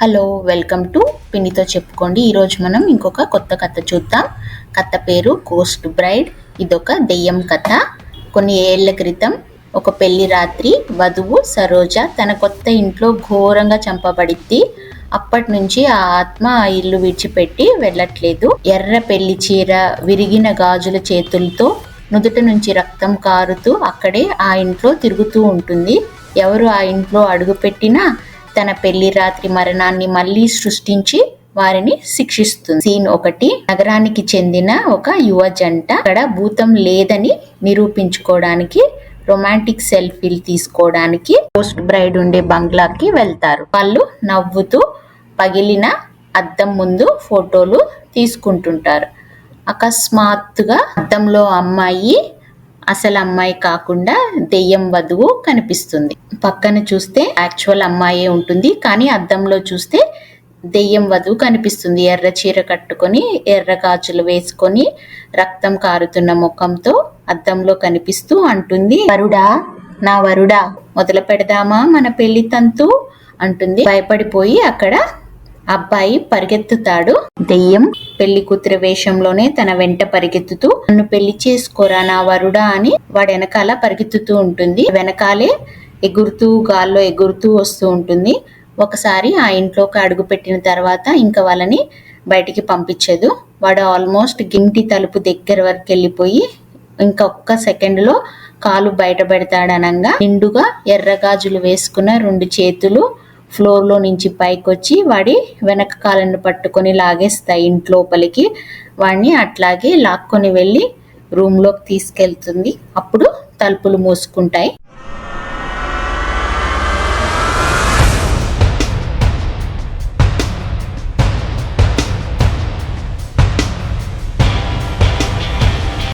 Hello, welcome to పిన్నితో చెప్పుకోండి. ఈరోజు మనం ఇంకొక కొత్త కథ చూద్దాం. కథ పేరు గోస్ట్ బ్రైడ్. ఇదొక దెయ్యం కథ. కొన్ని ఏళ్ల క్రితం ఒక పెళ్లి రాత్రి వధువు సరోజ తన కొత్త ఇంట్లో ఘోరంగా చంపబడిద్ది. అప్పటి నుంచి ఆ ఆత్మ ఆ ఇల్లు విడిచిపెట్టి వెళ్ళట్లేదు. ఎర్ర పెళ్లి చీర, విరిగిన గాజుల చేతులతో నుదుట నుంచి రక్తం కారుతూ అక్కడే ఆ ఇంట్లో తిరుగుతూ ఉంటుంది. ఎవరు ఆ ఇంట్లో అడుగుపెట్టినా తన పెళ్లి రాత్రి మరణాన్ని మళ్లీ సృష్టించి వారిని శిక్షిస్తుంది. సీన్ 1. నగరానికి చెందిన ఒక యువ జంట అక్కడ భూతం లేదని నిరూపించుకోవడానికి రొమాంటిక్ సెల్ఫీలు తీసుకోవడానికి పోస్ట్ బ్రైడ్ ఉండే బంగ్లాకి వెళ్తారు. వాళ్ళు నవ్వుతూ పగిలిన అద్దం ముందు ఫోటోలు తీసుకుంటుంటారు. అకస్మాత్తుగా అద్దంలో అమ్మాయి అసలు అమ్మాయి కాకుండా దెయ్యం వధువు కనిపిస్తుంది. పక్కన చూస్తే యాక్చువల్ అమ్మాయే ఉంటుంది, కానీ అద్దంలో చూస్తే దెయ్యం వధువు కనిపిస్తుంది. ఎర్ర చీర కట్టుకొని, ఎర్ర గాజులు వేసుకొని, రక్తం కారుతున్న ముఖంతో అద్దంలో కనిపిస్తూ అంటుంది, వరుడా, నా వరుడా, మొదలు పెడదామా మన పెళ్లి తంతు అంటుంది. భయపడిపోయి అక్కడ అబ్బాయి పరిగెత్తుతాడు. దెయ్యం పెళ్లి కూతురు వేషంలోనే తన వెంట పరిగెత్తుతూ నన్ను పెళ్లి చేసుకోరా నా వరుడా అని వాడు వెనకాల పరిగెత్తుతూ ఉంటుంది. వెనకాలే ఎగురుతూ గాల్లో ఎగురుతూ వస్తూ ఉంటుంది. ఒకసారి ఆ ఇంట్లోకి అడుగు పెట్టిన తర్వాత ఇంకా వాళ్ళని బయటికి పంపించదు. వాడు ఆల్మోస్ట్ గింటి తలుపు దగ్గర వరకు వెళ్ళిపోయి ఇంకొక సెకండ్లో కాలు బయట పెడతాడనంగా నిండుగా ఎర్రగాజులు వేసుకున్న 2 చేతులు ఫ్లోర్ లో నుంచి పైకొచ్చి వాడి వెనక కాలను పట్టుకొని లాగేస్తాయి ఇంట్లోపలికి. వాడిని అట్లాగే లాక్కొని వెళ్ళి రూమ్ లోకి తీసుకెళ్తుంది. అప్పుడు తలుపులు మూసుకుంటాయి.